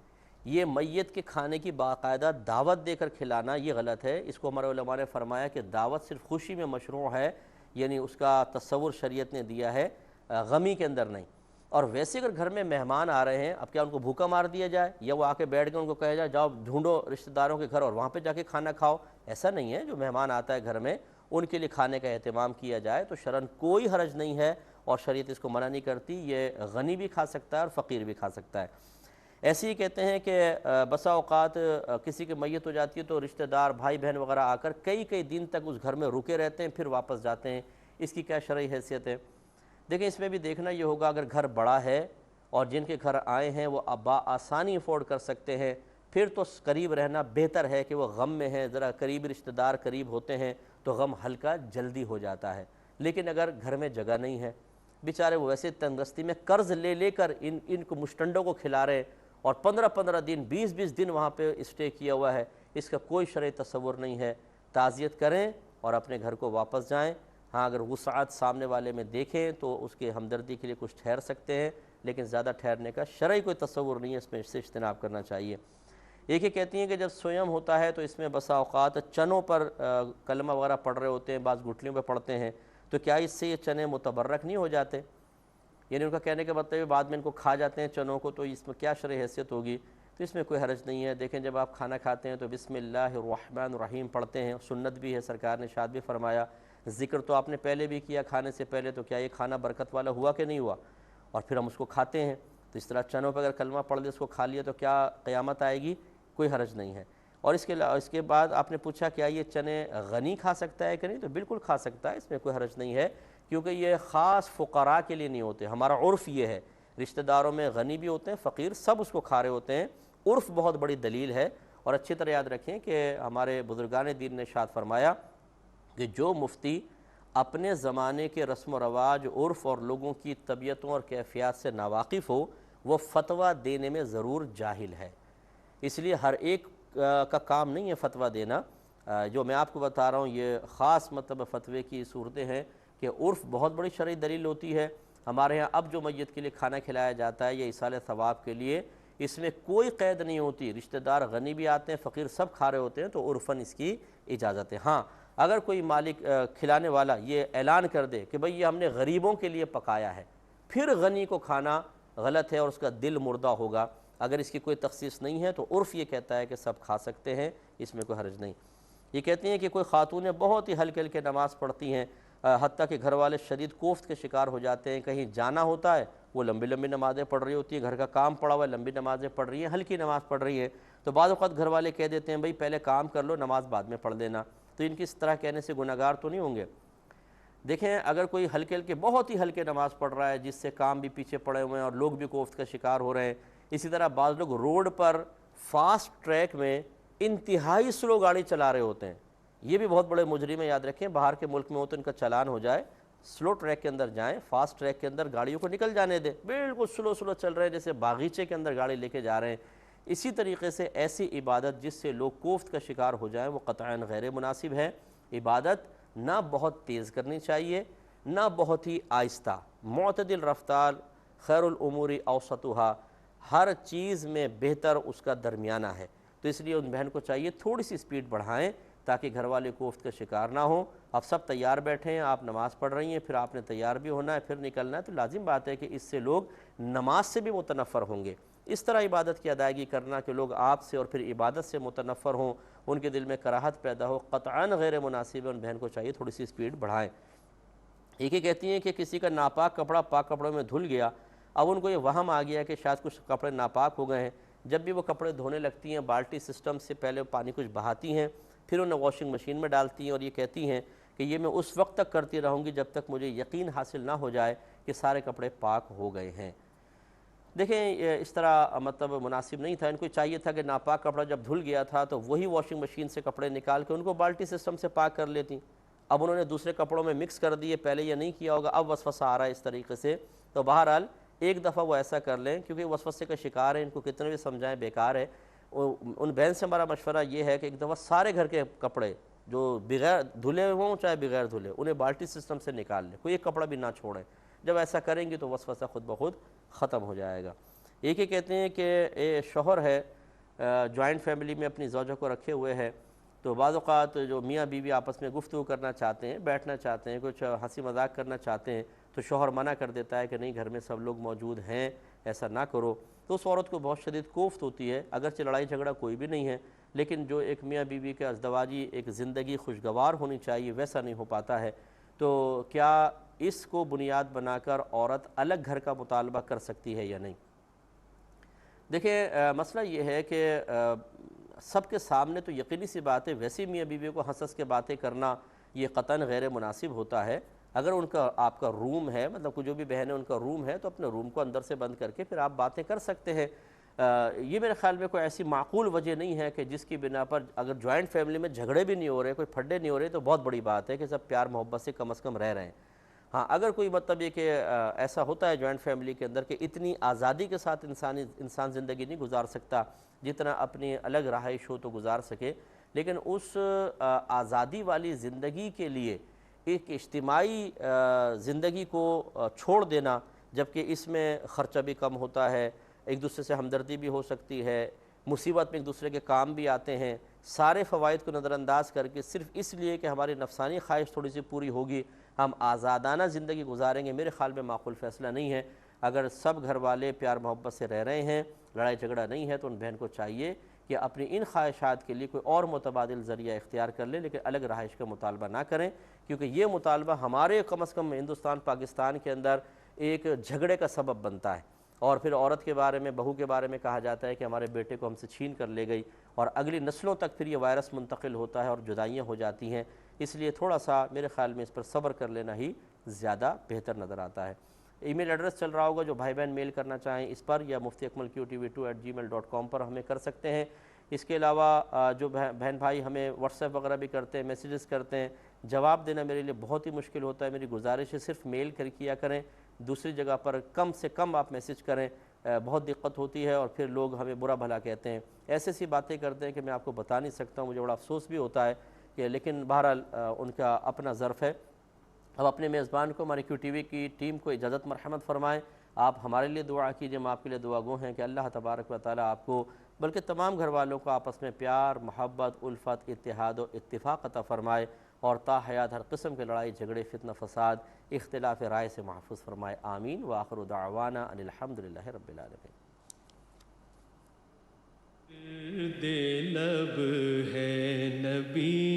B: یہ میت کے کھانے کی باقاعدہ دعوت دے کر کھلانا یہ غلط ہے۔ اس کو ہمارے علماء نے فرمایا کہ دعوت صرف خوشی میں مشروع ہے، یعنی اس کا تصور شریعت نے دیا ہے، غمی کے اندر نہیں۔ اور ویسے اگر گھر میں مہمان آ رہے ہیں، اب کیا ان کو بھوکا مار دیا جائے یا وہ آ کے بیٹھ گئے ان کو کہا جائے جاؤ ڈھونڈو رشتہ داروں کے گھر اور وہاں پہ جا کے کھانا کھاؤ؟ ایسا نہیں ہے۔ جو مہمان آتا ہے گھر میں ان کے لیے کھانے کا اہتمام کیا جائے تو شرعاً کوئی حرج نہیں ہے، اور شریعت اس کو منع نہیں کرتی۔ یہ غنی بھی کھا سکتا ہے اور فقیر بھی کھا سکتا ہے۔ ایسے ہی کہتے ہیں کہ بسا اوقات کسی کی میت ہو جاتی ہے تو رشتہ دار بھائی بہن وغیرہ آ کر کئی دن تک اس گھر میں رکے رہتے ہیں، پھر واپس جاتے ہیں۔ اس کی کیا شرعی حیثیت ہے؟ دیکھیں اس میں بھی دیکھنا یہ ہوگا، اگر گھر بڑا ہے اور جن کے گھر آئے ہیں وہ آسانی افورڈ کر سکتے ہیں، پھر تو قریب رہنا بہتر ہے کہ وہ غم میں ہیں، ذرا قریب رشتہ دار قریب ہوتے ہیں تو غم ہلکا جلدی ہو جاتا ہے۔ لیکن اگر گھر میں جگہ نہیں ہے، بیچارے وہ ویسے تنگدستی میں قرض لے کر ان کو مشٹنڈوں کو کھلا رہے اور 15 دن 20 دن وہاں پہ اسٹے کیا ہوا ہے، اس کا کوئی شرعی تصور نہیں ہے۔ تعزیت کریں اور اپنے گھر کو واپس جائیں۔ ہاں اگر وسعت سامنے والے میں دیکھیں تو اس کے ہمدردی کے لیے کچھ ٹھہر سکتے ہیں، لیکن زیادہ ٹھہرنے کا شرعی کوئی تصور نہیں ہے، اس میں اس سے اجتناب کرنا چاہیے۔ ایک ہی کہتی ہیں کہ جب سویم ہوتا ہے تو اس میں بسا اوقات چنوں پر کلمہ وغیرہ پڑھ رہے ہوتے ہیں، بعض گٹھلیوں پہ پڑھتے ہیں، تو کیا اس سے یہ چنے متبرک نہیں ہو جاتے؟ یعنی ان کا کہنے کا مطلب ہے بعد میں ان کو کھا جاتے ہیں چنوں کو، تو اس میں کیا شرعی حیثیت ہوگی؟ تو اس میں کوئی حرج نہیں ہے۔ دیکھیں جب آپ کھانا کھاتے ہیں تو بسم اللہ الرحمن الرحیم پڑھتے ہیں، سنت بھی ہے، سرکار نے ارشاد بھی فرمایا۔ ذکر تو آپ نے پہلے بھی کیا کھانے سے پہلے، تو کیا یہ کھانا برکت والا ہوا کہ نہیں ہوا؟ اور پھر ہم اس کو کھاتے ہیں، تو اس طرح چنوں پہ اگر کلمہ پڑھ دے اس کو کھا لیا تو کیا قیامت آئے گی؟ کوئی حرج نہیں ہے۔ اور اس کے بعد آپ نے پوچھا کیا یہ چنے غنی کھا سکتا ہے کہ نہیں؟ تو بالکل کھا سکتا ہے، اس میں کوئی حرج نہیں ہے، کیونکہ یہ خاص فقراء کے لیے نہیں ہوتے۔ ہمارا عرف یہ ہے، رشتہ داروں میں غنی بھی ہوتے ہیں، فقیر، سب اس کو کھا رہے ہوتے ہیں۔ عرف بہت بڑی دلیل ہے، اور اچھی طرح یاد رکھیں کہ ہمارے بزرگان دین نے ارشاد فرمایا کہ جو مفتی اپنے زمانے کے رسم و رواج، عرف اور لوگوں کی طبیعتوں اور کیفیات سے ناواقف ہو، وہ فتویٰ دینے میں ضرور جاہل ہے۔ اس لیے ہر ایک کا کام نہیں ہے فتویٰ دینا۔ جو میں آپ کو بتا رہا ہوں یہ خاص مطلب فتوے کی صورتیں ہیں کہ عرف بہت بڑی شرعی دلیل ہوتی ہے۔ ہمارے ہاں اب جو میت کے لیے کھانا کھلایا جاتا ہے یہ ایصال ثواب کے لیے، اس میں کوئی قید نہیں ہوتی، رشتہ دار غنی بھی آتے ہیں، فقیر سب کھا رہے ہوتے ہیں، تو عرفاً اس کی اجازت ہے۔ ہاں اگر کوئی مالک کھلانے والا یہ اعلان کر دے کہ بھئی یہ ہم نے غریبوں کے لیے پکایا ہے، پھر غنی کو کھانا غلط ہے اور اس کا دل مردہ ہوگا۔ اگر اس کی کوئی تخصیص نہیں ہے تو عرف یہ کہتا ہے کہ سب کھا سکتے ہیں، اس میں کوئی حرج نہیں۔ یہ کہتی ہیں کہ کوئی خاتونیں بہت ہی ہلکے ہلکے نماز پڑھتی ہیں، حتیٰ کہ گھر والے شدید کوفت کے شکار ہو جاتے ہیں، کہیں جانا ہوتا ہے وہ لمبی لمبی نمازیں پڑھ رہی ہوتی ہیں، گھر کا کام پڑا ہوا ہے لمبی نمازیں پڑھ رہی ہیں، ہلکی نماز پڑھ رہی ہیں، تو بعض اوقات گھر والے کہہ دیتے ہیں بھئی پہلے کام کر لو، نماز بعد میں پڑھ لینا، تو ان کی اس طرح کہنے سے گناہگار تو نہیں ہوں گے؟ دیکھیں اگر کوئی ہلکے ہلکے بہت ہی ہلکے نماز پڑھ رہا ہے جس سے کام بھی پیچھے پڑے ہوئے ہیں اور لوگ بھی کوفت کا شکار ہو رہے ہیں، اسی طرح بعض لوگ روڈ پر فاسٹ ٹریک میں انتہائی سلو گاڑی چلا رہے ہوتے ہیں، یہ بھی بہت بڑے مجرم ہیں، یاد رکھیں باہر کے ملک میں ہو تو ان کا چلان ہو جائے۔ سلو ٹریک کے اندر جائیں، فاسٹ ٹریک کے اندر گاڑیوں کو نکل جانے دیں، بالکل سلو چل رہے ہیں جیسے باغیچے کے اندر گاڑی لے کے جا رہے ہیں۔ اسی طریقے سے ایسی عبادت جس سے لوگ کوفت کا شکار ہو جائیں وہ قطعاً غیر مناسب ہے۔ عبادت نہ بہت تیز کرنی چاہیے نہ بہت ہی آہستہ، معتدل رفتار، خیر الامور اوسطھا، ہر چیز میں بہتر اس کا درمیانہ ہے، تو اس لیے ان بہن کو چاہیے تھوڑی سی سپیڈ بڑھائیں تاکہ گھر والے کوفت کا شکار نہ ہوں۔ اب سب تیار بیٹھے ہیں، آپ نماز پڑھ رہی ہیں، پھر آپ نے تیار بھی ہونا ہے، پھر نکلنا ہے، تو لازم بات ہے کہ اس سے لوگ نماز سے بھی متنفر ہوں گے۔ اس طرح عبادت کی ادائیگی کرنا کہ لوگ آپ سے اور پھر عبادت سے متنفر ہوں، ان کے دل میں کراہت پیدا ہو، قطعاً غیر مناسب ہے، ان بہن کو چاہیے تھوڑی سی سپیڈ بڑھائیں۔ ایک ہی کہتی ہیں کہ کسی کا ناپاک کپڑا پاک کپڑوں میں دھل گیا، اب ان کو یہ وہم آ گیا کہ شاید کچھ کپڑے ناپاک ہو گئے ہیں، جب بھی وہ کپڑے دھونے لگتی ہیں بالٹی سسٹم سے پہلے پانی کچھ بہاتی ہیں، پھر انہیں واشنگ مشین میں ڈالتی ہیں، اور یہ کہتی ہیں کہ یہ میں اس وقت تک کرتی رہوں گی جب تک مجھے یقین حاصل نہ ہو جائے کہ سارے کپڑے پاک ہو گئے ہیں۔ دیکھیں اس طرح مطلب مناسب نہیں تھا، ان کو چاہیے تھا کہ ناپاک کپڑا جب دھل گیا تھا تو وہی واشنگ مشین سے کپڑے نکال کے ان کو بالٹی سسٹم سے پاک کر لیتی، اب انہوں نے دوسرے کپڑوں میں مکس کر دیے، پہلے یہ نہیں کیا ہوگا، اب وسوسہ آ رہا ہے اس طریقے سے، تو بہرحال ایک دفعہ وہ ایسا کر لیں، کیونکہ وسوسے کا شکار ہے، ان کو کتنے بھی سمجھائیں بیکار ہے۔ ان بہن سے ہمارا مشورہ یہ ہے کہ ایک دفعہ سارے گھر کے کپڑے جو بغیر دھلے ہوں چاہے بغیر دھلے انہیں بالٹی سسٹم سے نکال لیں، کوئی ایک کپڑا بھی نہ چھوڑیں، جب ایسا کریں گی تو وسوسہ خود بخود ختم ہو جائے گا۔ ایک ہی کہتے ہیں کہ شوہر ہے جوائنٹ فیملی میں اپنی زوجہ کو رکھے ہوئے ہے تو بعض اوقات جو میاں بیوی آپس میں گفتگو کرنا چاہتے ہیں، بیٹھنا چاہتے ہیں، کچھ ہنسی مذاق کرنا چاہتے ہیں تو شوہر منع کر دیتا ہے کہ نہیں گھر میں سب لوگ موجود ہیں، ایسا نہ کرو، تو اس عورت کو بہت شدید کوفت ہوتی ہے، اگرچہ لڑائی جھگڑا کوئی بھی نہیں ہے لیکن جو ایک میاں بیوی کے ازدواجی ایک زندگی خوشگوار ہونی چاہیے ویسا نہیں ہو پاتا ہے۔ تو کیا اس کو بنیاد بنا کر عورت الگ گھر کا مطالبہ کر سکتی ہے یا نہیں؟ دیکھیں مسئلہ یہ ہے کہ سب کے سامنے تو یقینی سی بات ہے ویسی میاں بیوی کو ہنس ہنس کے باتیں کرنا یہ قطعاً غیر مناسب ہوتا ہے۔ اگر ان کا آپ کا روم ہے، مطلب کوئی جو بھی بہن ہے ان کا روم ہے تو اپنے روم کو اندر سے بند کر کے پھر آپ باتیں کر سکتے ہیں۔ یہ میرے خیال میں کوئی ایسی معقول وجہ نہیں ہے کہ جس کی بنا پر اگر جوائنٹ فیملی میں جھگڑے بھی نہیں ہو رہے، کوئی پھڈے نہیں ہو رہے تو بہت بڑی بات ہے کہ سب پیار محبت سے کم از کم رہ رہے ہیں۔ ہاں اگر کوئی مطلب یہ کہ ایسا ہوتا ہے جوائنٹ فیملی کے اندر کہ اتنی آزادی کے ساتھ انسان زندگی نہیں گزار سکتا جتنا اپنی الگ رہائش ہو تو گزار سکے، لیکن اس آزادی والی زندگی کے لیے ایک اجتماعی زندگی کو چھوڑ دینا، جبکہ اس میں خرچہ بھی کم ہوتا ہے، ایک دوسرے سے ہمدردی بھی ہو سکتی ہے، مصیبت میں ایک دوسرے کے کام بھی آتے ہیں، سارے فوائد کو نظر انداز کر کے صرف اس لیے کہ ہماری نفسانی خواہش تھوڑی سی پوری ہوگی ہم آزادانہ زندگی گزاریں گے، میرے خیال میں معقول فیصلہ نہیں ہے۔ اگر سب گھر والے پیار محبت سے رہ رہے ہیں، لڑائی جھگڑا نہیں ہے، تو ان بہن کو چاہیے کہ اپنی ان خواہشات کے لیے کوئی اور متبادل ذریعہ اختیار کر لیں، لیکن الگ رہائش کا مطالبہ نہ کریں، کیونکہ یہ مطالبہ ہمارے کم از کم ہندوستان پاکستان کے اندر ایک جھگڑے کا سبب بنتا ہے۔ اور پھر عورت کے بارے میں، بہو کے بارے میں کہا جاتا ہے کہ ہمارے بیٹے کو ہم سے چھین کر لے گئی، اور اگلی نسلوں تک پھر یہ وائرس منتقل ہوتا ہے اور جدائیاں ہو جاتی ہیں۔ اس لیے تھوڑا سا میرے خیال میں اس پر صبر کر لینا ہی زیادہ بہتر نظر آتا ہے۔ ای میل ایڈریس چل رہا ہوگا، جو بھائی بہن میل کرنا چاہیں اس پر، یا muftiakmalqtv2@gmail.com پر ہمیں کر سکتے ہیں۔ اس کے علاوہ جو بہن بھائی ہمیں واٹس ایپ وغیرہ بھی کرتے ہیں، میسیجز کرتے ہیں، جواب دینا میرے لیے بہت ہی مشکل ہوتا ہے۔ میری گزارش ہے صرف میل کیا کریں، دوسری جگہ پر کم سے کم آپ میسیج کریں، بہت دقت ہوتی ہے اور پھر لوگ ہمیں برا بھلا کہتے ہیں، ایسے سی باتیں کرتے ہیں کہ میں آپ کو بتا نہیں سکتا ہوں، مجھے بڑا افسوس بھی ہوتا ہے کہ لیکن بہرحال ان کا اپنا ظرف ہے۔ اب اپنے میزبان کو، ہماری QTV کی ٹیم کو اجازت مرحمت فرمائیں۔ آپ ہمارے لیے دعا کیجئے، ہم آپ کے لیے دعا گو ہیں کہ اللہ تبارک و تعالیٰ آپ کو بلکہ تمام گھر والوں کو آپس میں پیار، محبت، الفت، اتحاد و اتفاق عطا فرمائے، اور تا حیات ہر قسم کے لڑائی جھگڑے، فتنہ فساد، اختلاف رائے سے محفوظ فرمائے، آمین۔ وآخر دعوانا ان الحمدللہ رب العالمین۔
E: دے لب ہے نبی